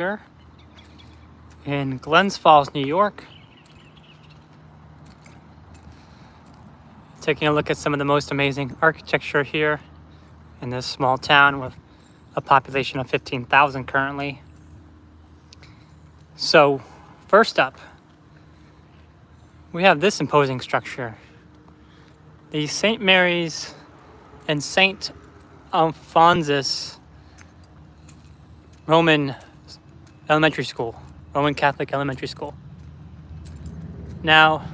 here in Glens Falls, New York. Taking a look at some of the most amazing architecture here in this small town with a population of 15,000 currently. So first up, we have this imposing structure. The St. Mary's and St. Alphonsus Roman Elementary School, Roman Catholic Elementary School. Now,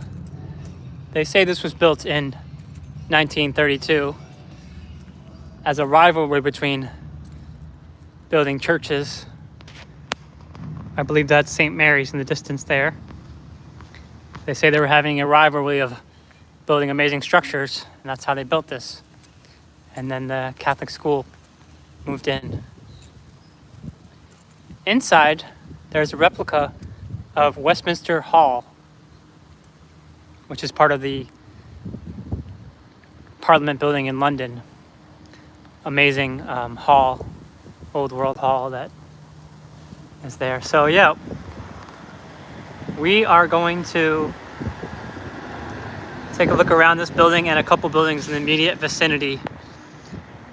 they say this was built in 1932 as a rivalry between building churches. I believe that's St. Mary's in the distance there. They say they were having a rivalry of building amazing structures, and that's how they built this. And then the Catholic school moved in. Inside, there's a replica of Westminster Hall, which is part of the Parliament building in London. Amazing hall, old world hall that is there. So yeah, we are going to take a look around this building and a couple buildings in the immediate vicinity.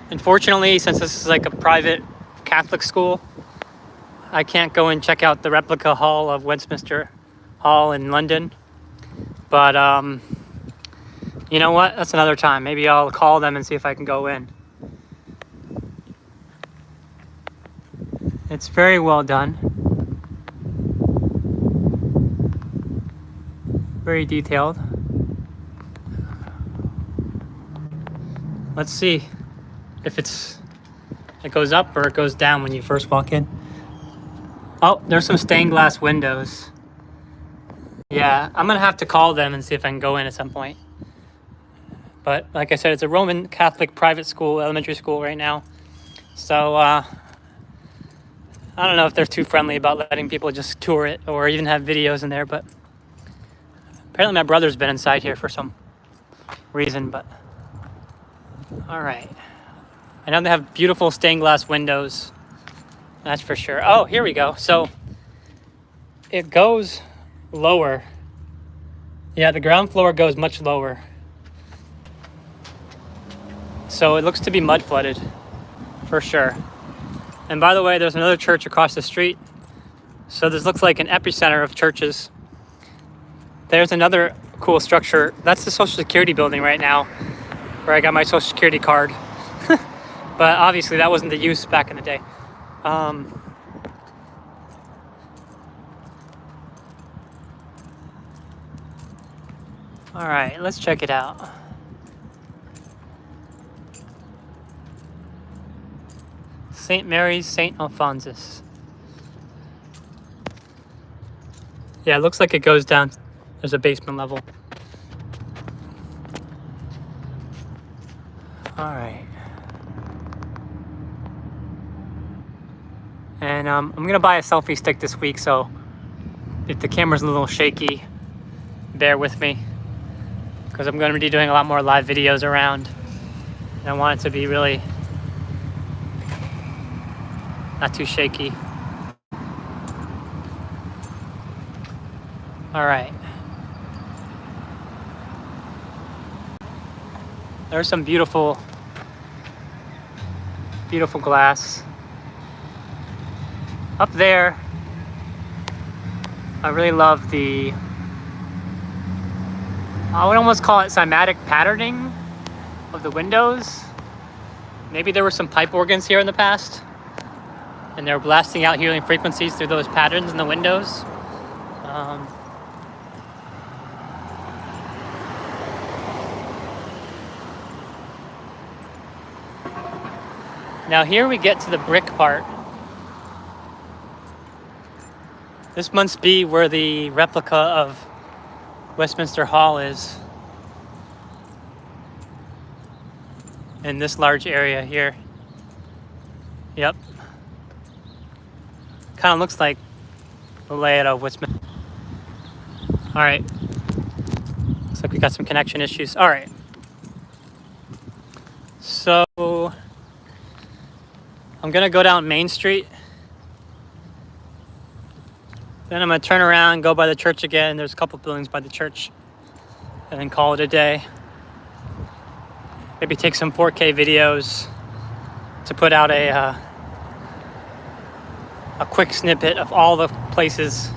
Unfortunately, since this is like a private Catholic school, I can't go and check out the replica hall of Westminster Hall in London. But you know what? That's another time. Maybe I'll call them and see if I can go in. It's very well done. Very detailed. Let's see if it goes up or it goes down when you first walk in. Oh, there's some stained glass windows. Yeah, I'm gonna have to call them and see if I can go in at some point. But like I said, it's a Roman Catholic private school, elementary school right now. So I don't know if they're too friendly about letting people just tour it or even have videos in there, but apparently my brother's been inside here for some reason, but all right. I know they have beautiful stained glass windows. That's for sure. Oh, here we go. So it goes lower. Yeah, the ground floor goes much lower. So it looks to be mud flooded for sure. And by the way, there's another church across the street. So this looks like an epicenter of churches. There's another cool structure. That's the Social Security building right now, where I got my Social Security card. But obviously that wasn't the use back in the day. All right, let's check it out. St. Mary's, St. Alphonsus. Yeah, it looks like it goes down. There's a basement level. All right. And I'm gonna buy a selfie stick this week, so if the camera's a little shaky, bear with me, because I'm gonna be doing a lot more live videos around, and I want it to be really not too shaky. All right. There's some beautiful, beautiful glass. Up there, I really love I would almost call it cymatic patterning of the windows. Maybe there were some pipe organs here in the past, and they're blasting out healing frequencies through those patterns in the windows. Now here we get to the brick part. This must be where the replica of Westminster Hall is. In this large area here. Yep. Kind of looks like the layout of Westminster. All right. Looks like we got some connection issues. All right. So I'm gonna go down Main Street Then I'm gonna turn around, go by the church again. There's a couple buildings by the church, and then call it a day. Maybe take some 4K videos to put out a quick snippet of all the places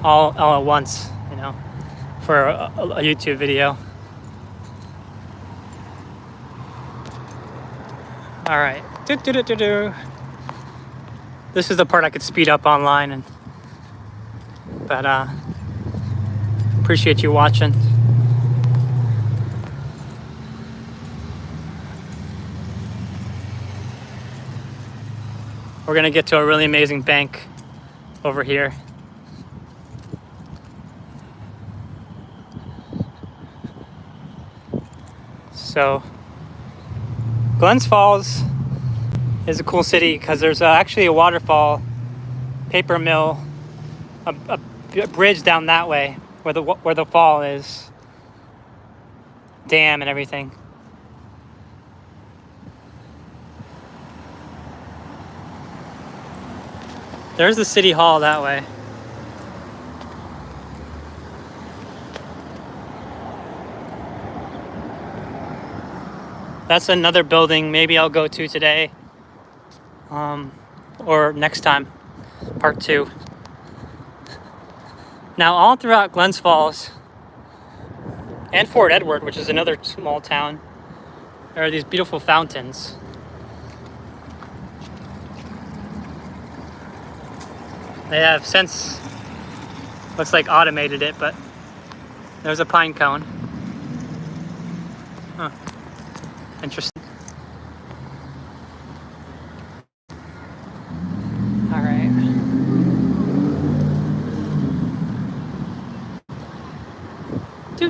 all at once, you know, for a YouTube video. All right. This is the part I could speed up online, but appreciate you watching. We're gonna get to a really amazing bank over here. So, Glens Falls is a cool city because there's actually a waterfall, paper mill, a bridge down that way where the fall is, dam and everything. There's the city hall that way. That's another building maybe I'll go to today, or next time, part 2. Now all throughout Glens Falls and Fort Edward, which is another small town, there are these beautiful fountains. They have since, looks like automated it, but there's a pine cone. Huh. Interesting. All right. Do.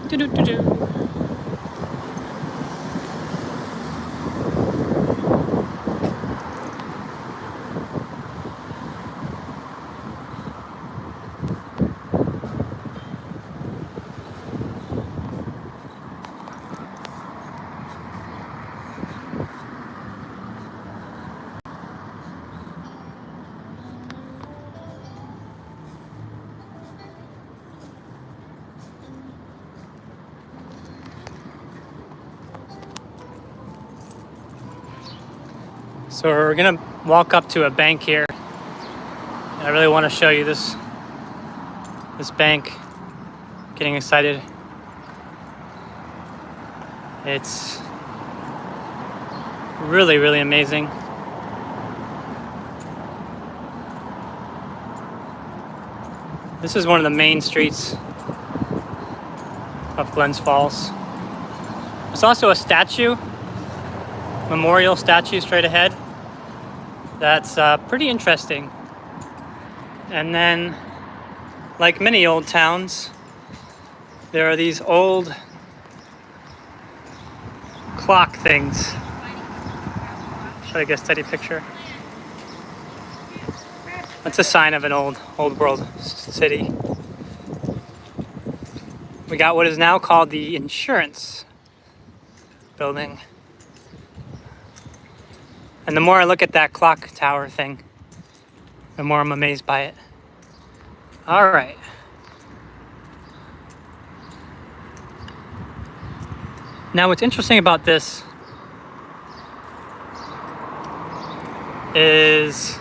So we're gonna walk up to a bank here. I really want to show you this bank. Getting excited. It's really, really amazing. This is one of the main streets of Glens Falls. There's also a statue, memorial statue straight ahead. That's pretty interesting. And then, like many old towns, there are these old clock things. Try to get a steady picture. That's a sign of an old world city. We got what is now called the insurance building. And the more I look at that clock tower thing, the more I'm amazed by it. All right. Now what's interesting about this is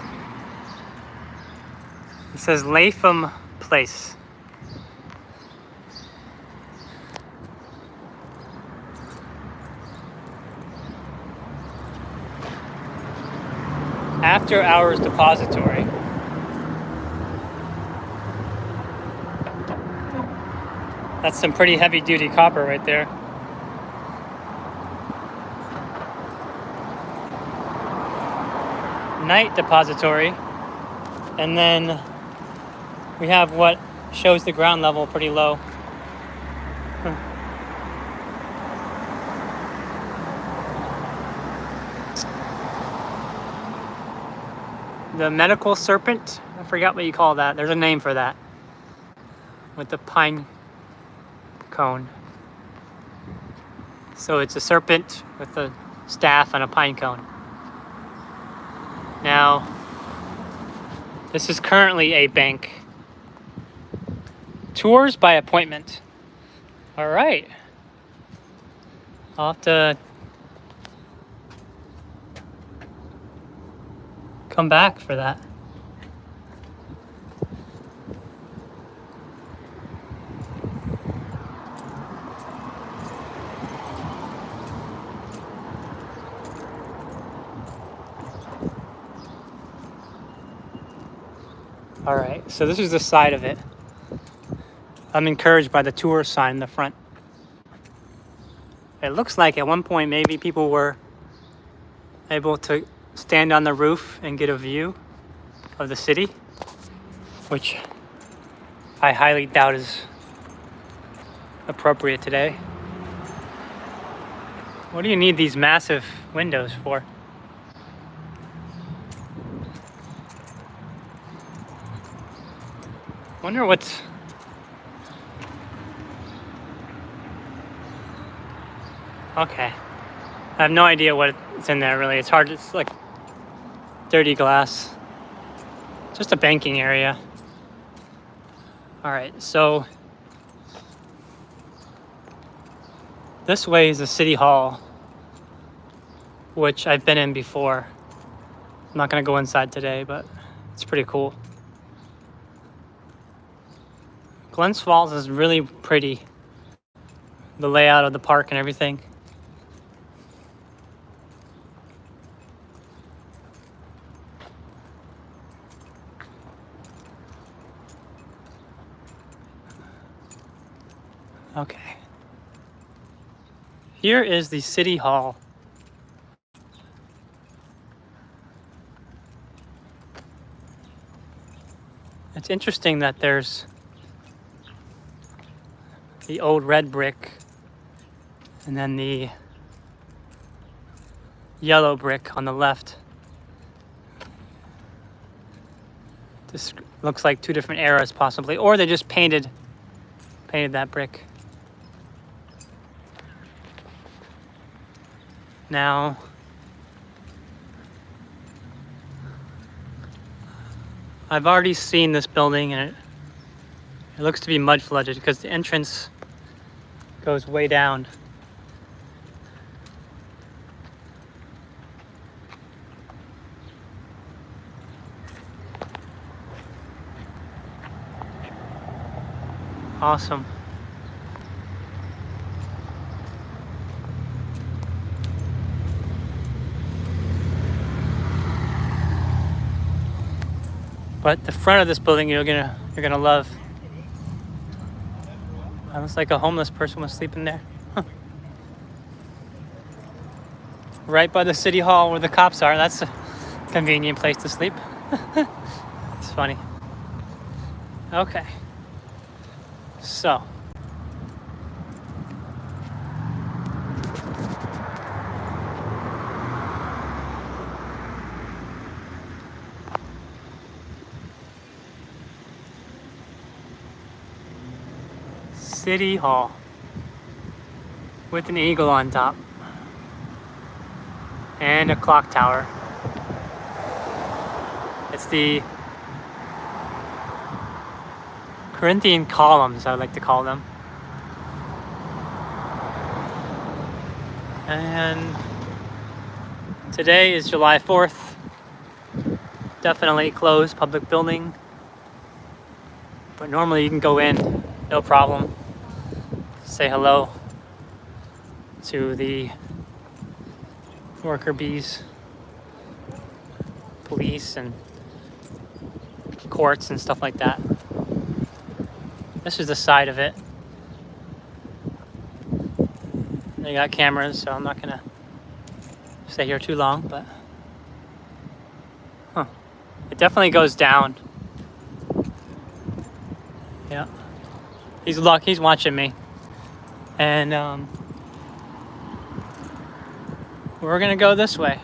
it says Latham Place. After Hours Depository. That's some pretty heavy duty copper right there. Night Depository. And then we have what shows the ground level pretty low. The medical serpent, I forgot what you call that. There's a name for that. With the pine cone. So it's a serpent with a staff and a pine cone. Now, This is currently a bank. Tours by appointment. All right. I'll have to come back for that. All right, so this is the side of it. I'm encouraged by the tour sign in the front. It looks like at one point maybe people were able to stand on the roof and get a view of the city, which I highly doubt is appropriate today. What do you need these massive windows for? Wonder what's... Okay. I have no idea what's in there really. It's hard, it's like dirty glass. Just a banking area. All right, so this way is the city hall, which I've been in before. I'm not gonna go inside today, but it's pretty cool. Glens Falls is really pretty. The layout of the park and everything. Okay. Here is the city hall. It's interesting that there's the old red brick and then the yellow brick on the left. This looks like two different eras possibly, or they just painted that brick. Now, I've already seen this building and it looks to be mud flooded because the entrance goes way down. Awesome. But the front of this building you're gonna love. It looks like a homeless person was sleeping there. Huh. Right by the city hall where the cops are. That's a convenient place to sleep. It's funny. Okay. So. City Hall with an eagle on top and a clock tower. It's the Corinthian columns, I would like to call them. And today is July 4th. Definitely closed public building, but normally you can go in, no problem. Say hello to the worker bees, police, and courts and stuff like that. This is the side of it. They got cameras, so I'm not gonna stay here too long, but it definitely goes down. Yeah, he's watching me. And we're gonna go this way.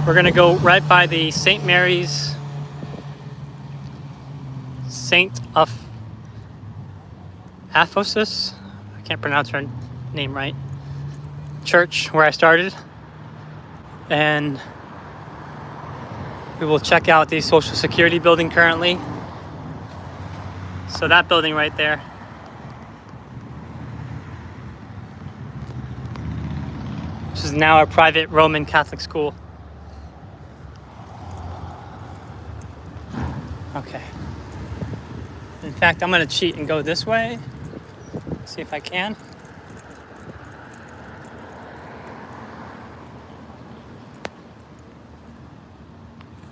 We're gonna go right by the St. Mary's Saint of Aphosis. can't pronounce her name right, church where I started. And we will check out the Social Security building currently. So that building right there. This is now a private Roman Catholic school. Okay. In fact, I'm gonna cheat and go this way. See if I can.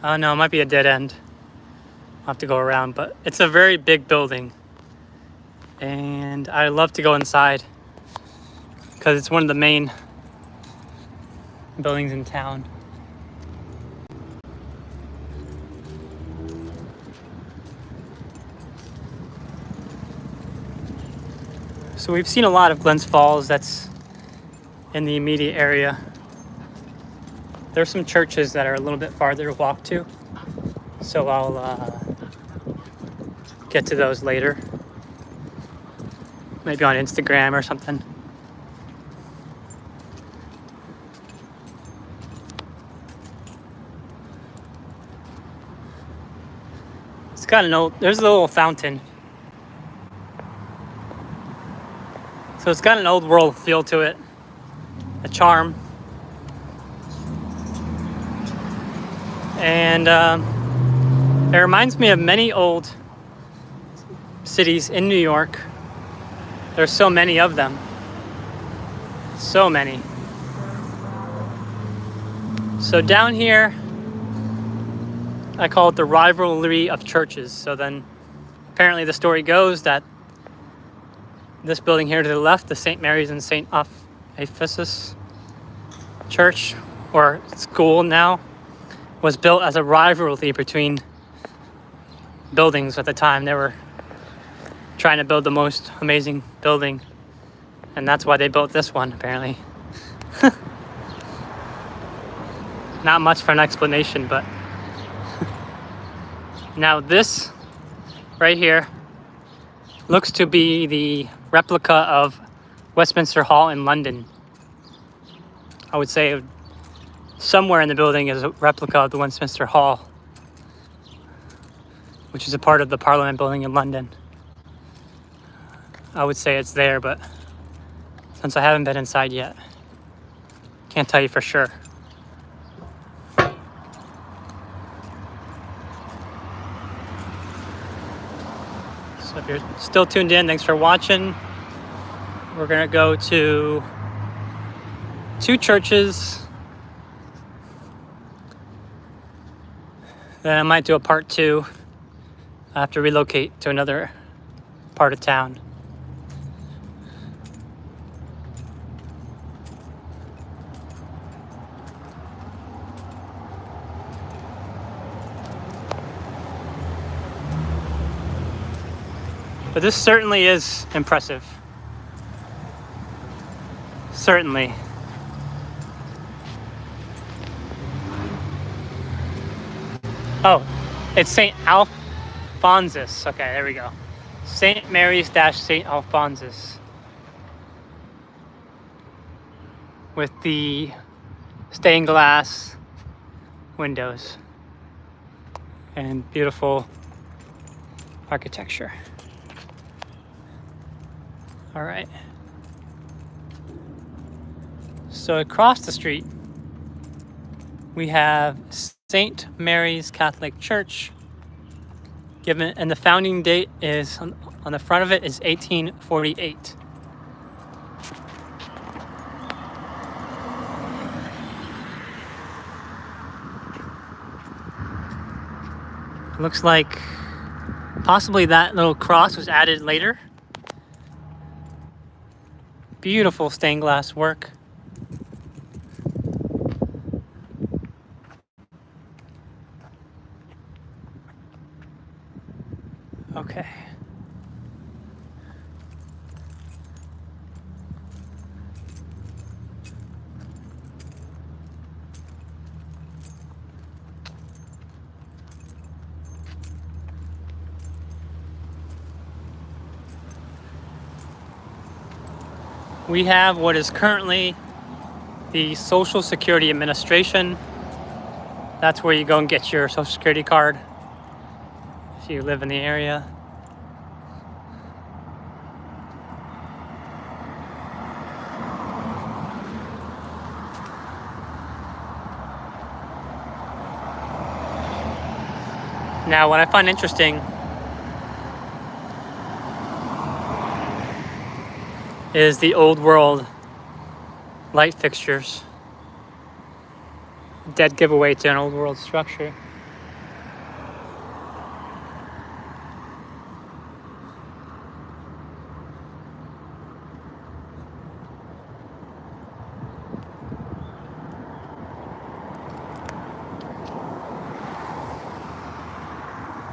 Oh no, it might be a dead end. I'll have to go around, but it's a very big building. And I love to go inside because it's one of the main buildings in town. So we've seen a lot of Glens Falls that's in the immediate area. There's some churches that are a little bit farther to walk to, so I'll get to those later. Maybe on Instagram or something. It's got an old, there's a little fountain. So it's got an old world feel to it, a charm. And it reminds me of many old cities in New York. There's so many of them. So many. So down here, I call it the rivalry of churches. So then apparently the story goes that this building here to the left, the St. Mary's and St. Ephesus Church, or school now, was built as a rivalry between buildings at the time. They were trying to build the most amazing building, and that's why they built this one, apparently. Not much for an explanation, but now this right here looks to be the replica of Westminster Hall in London. I would say somewhere in the building is a replica of the Westminster Hall, which is a part of the Parliament building in London. I would say it's there, but since I haven't been inside yet, can't tell you for sure. So if you're still tuned in, thanks for watching. We're gonna go to 2 churches. Then I might do a part 2. I have to relocate to another part of town. But this certainly is impressive. Certainly. Oh, it's St. Alphonsus. Okay, there we go. St. Mary's - St. Alphonsus. With the stained glass windows and beautiful architecture. All right. So across the street, we have St. Mary's Catholic Church. Given, and the founding date is on the front of it is 1848. Looks like possibly that little cross was added later. Beautiful stained glass work. Okay. we have what is currently the Social Security Administration. That's where you go and get your Social Security card if you live in the area. Now, what I find interesting is the old world light fixtures. Dead giveaway to an old world structure.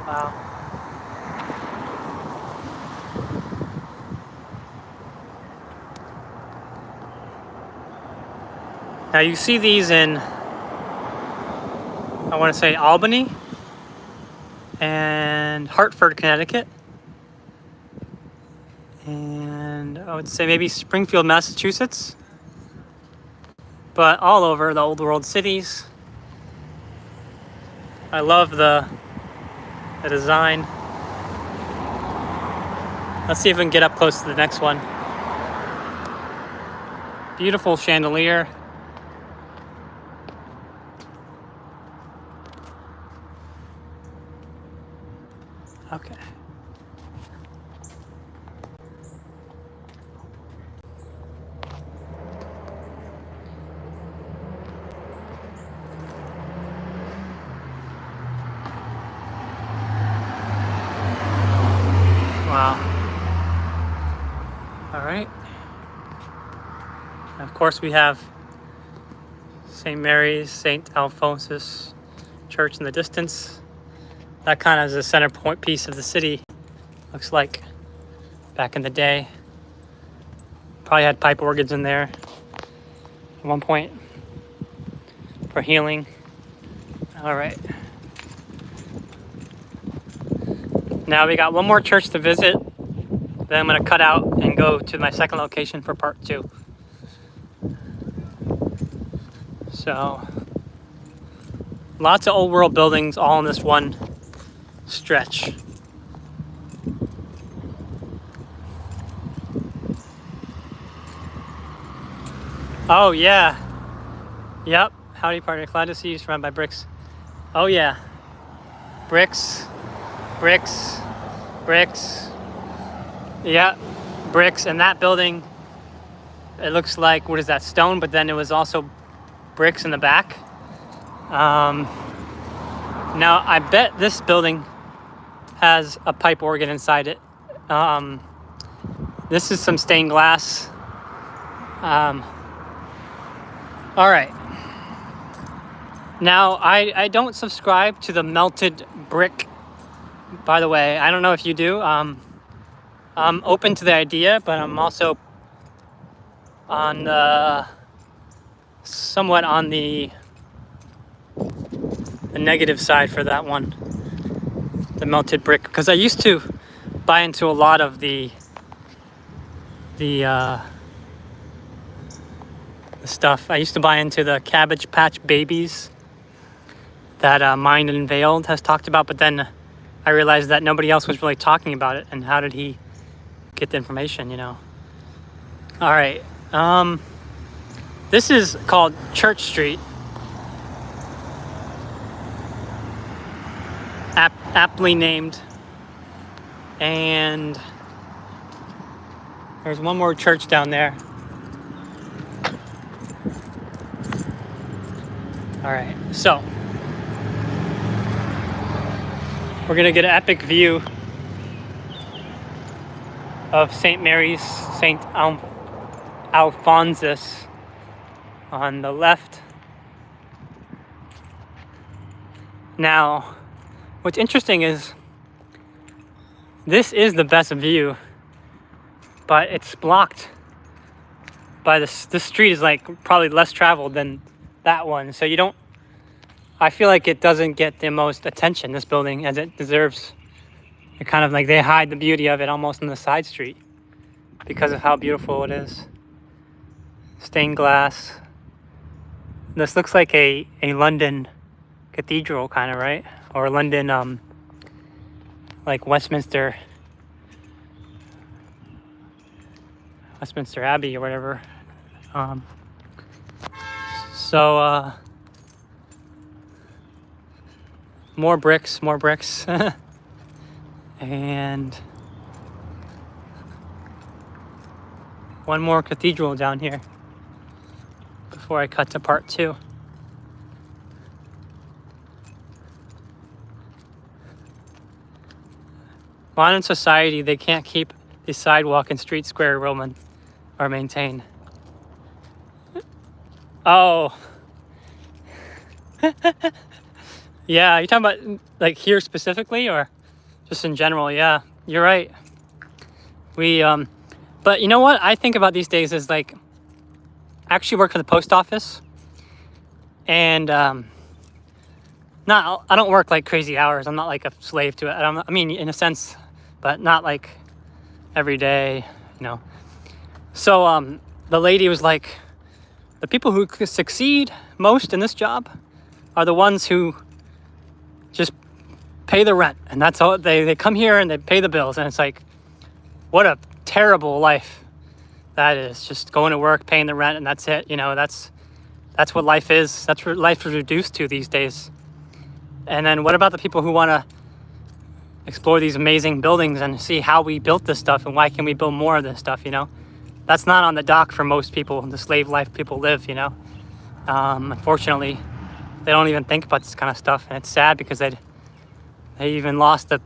Wow. Now you see these in, I want to say Albany and Hartford, Connecticut. And I would say maybe Springfield, Massachusetts. But all over the old world cities. I love the design. Let's see if we can get up close to the next one. Beautiful chandelier. Okay. Wow. All right. Of course, we have St. Mary's, St. Alphonsus Church in the distance. That kind of is the center point piece of the city. Looks like back in the day. Probably had pipe organs in there at one point for healing. All right. Now we got one more church to visit. Then I'm going to cut out and go to my second location for part 2. So, lots of old world buildings all in this one stretch. Oh yeah. Yep. Howdy partner. Glad to see you surrounded by bricks. Oh yeah. Bricks. Bricks. Bricks. Yeah. Bricks. And that building, it looks like, what is that, stone? But then it was also bricks in the back. Now I bet this building has a pipe organ inside it. This is some stained glass. All right. Now I don't subscribe to the melted brick. By the way, I don't know if you do. I'm open to the idea, but I'm also on the somewhat on the negative side for that one, the melted brick, because I used to buy into a lot of the stuff. I used to buy into the Cabbage Patch Babies that Mind Unveiled has talked about, but then I realized that nobody else was really talking about it, and how did he get the information, you know? All right. This is called Church Street. Aptly named. And there's one more church down there. All right, so we're gonna get an epic view of St. Mary's, St. Alphonsus on the left. Now, what's interesting is this is the best view, but it's blocked by this street is like probably less traveled than that one. So you don't, I feel like it doesn't get the most attention, this building, as it deserves. It kind of like they hide the beauty of it almost on the side street because of how beautiful it is. Stained glass. This looks like a London cathedral kind of, right? Or London, like Westminster Abbey or whatever. So more bricks, and one more cathedral down here before I cut to part 2. Modern society, they can't keep the sidewalk and street square Roman or maintained. Oh. Yeah, you talking about like here specifically or just in general? Yeah, you're right. We, but you know what I think about these days is like, I actually work for the post office, and I don't work like crazy hours. I'm not like a slave to it. I mean, in a sense, but not like every day, you know. So the lady was like, the people who succeed most in this job are the ones who just pay the rent, and that's all. They come here and they pay the bills, and it's like, what a terrible life that is. Just going to work, paying the rent, and that's it. You know, that's what life is. That's what life is reduced to these days. And then what about the people who want to explore these amazing buildings and see how we built this stuff and why can we build more of this stuff, you know? That's not on the dock for most people, the slave life people live, you know? Unfortunately, they don't even think about this kind of stuff, and it's sad because they even lost the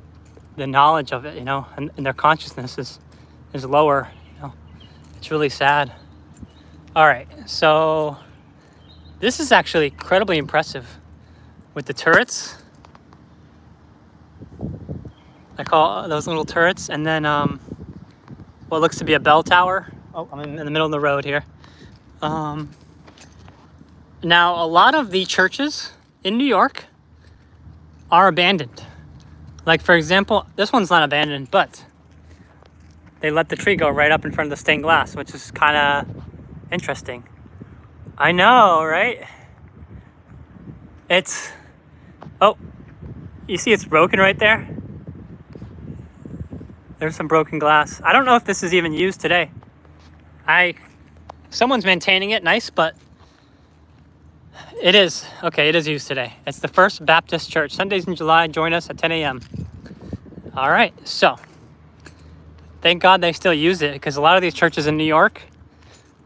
knowledge of it, you know, and their consciousness is lower, you know? It's really sad. All right, so this is actually incredibly impressive with the turrets. I call those little turrets, and then what looks to be a bell tower. Oh, I'm in the middle of the road here. Now, a lot of the churches in New York are abandoned. Like, for example, this one's not abandoned, but they let the tree go right up in front of the stained glass, which is kind of interesting. I know, right? It's... Oh, you see it's broken right there? There's some broken glass. I don't know if this is even used today. Someone's maintaining it, nice, but it is. Okay, it is used today. It's the First Baptist Church. Sundays in July, join us at 10 a.m. All right, so thank God they still use it, because a lot of these churches in New York,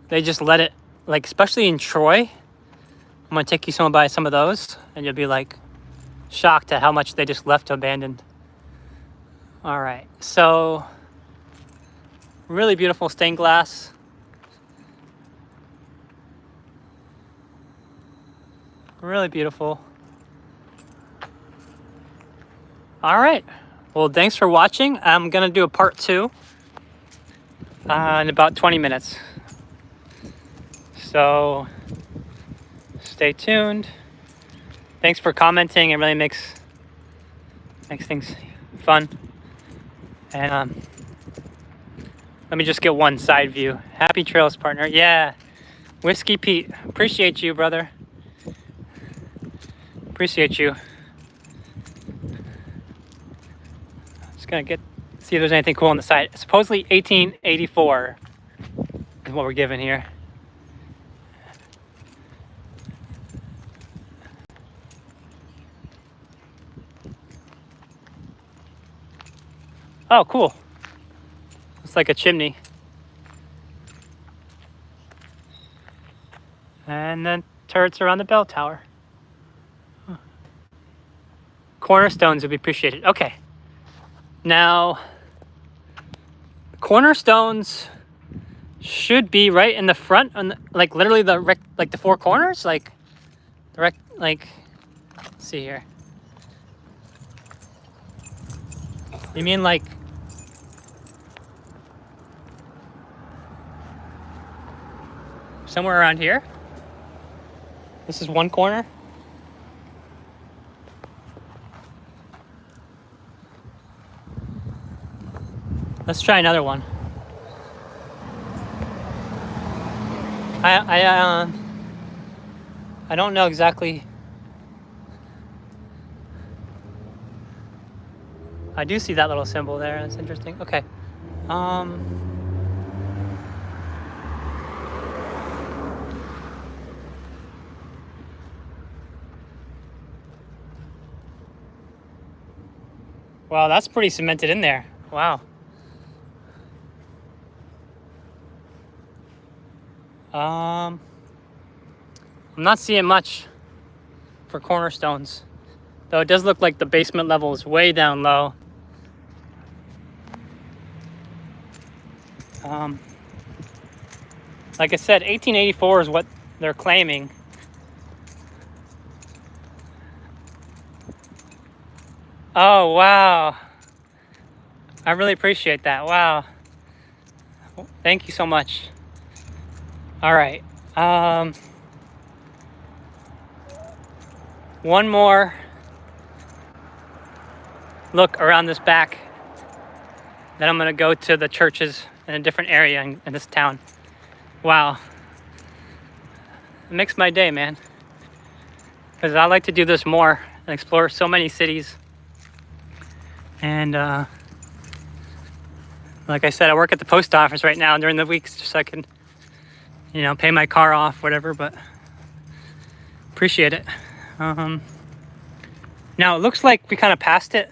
they just let it, like especially in Troy. I'm gonna take you by some of those, and you'll be like shocked at how much they just left abandoned. All right, so really beautiful stained glass. Really beautiful. All right, well, thanks for watching. I'm gonna do a part 2 in about 20 minutes. So stay tuned. Thanks for commenting. It really makes things fun. And let me just get one side view. Happy trails, partner. Yeah, Whiskey Pete. Appreciate you, brother. Appreciate you. Just gonna see if there's anything cool on the side. Supposedly 1884 is what we're given here. Oh, cool. It's like a chimney. And then turrets around the bell tower. Huh. Cornerstones would be appreciated. Okay. Now, cornerstones should be right in the front, on the, like literally the four corners, like let's see here. You mean like somewhere around here? This is one corner. Let's try another one. I don't know exactly. I do see that little symbol there. That's interesting. Okay. Wow, that's pretty cemented in there. Wow. I'm not seeing much for cornerstones, though it does look like the basement level is way down low. Like I said, 1884 is what they're claiming. Oh, wow. I really appreciate that. Wow. Thank you so much. All right. One more look around this back. Then I'm going to go to the churches in a different area in this town. Wow. It makes my day, man. Because I like to do this more and explore so many cities. And like I said, I work at the post office right now during the weeks just so I can, pay my car off, whatever, but appreciate it. Now it looks like we kind of passed it.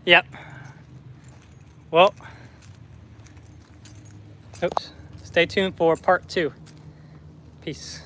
Yep. Well, oops. Stay tuned for part 2. Peace.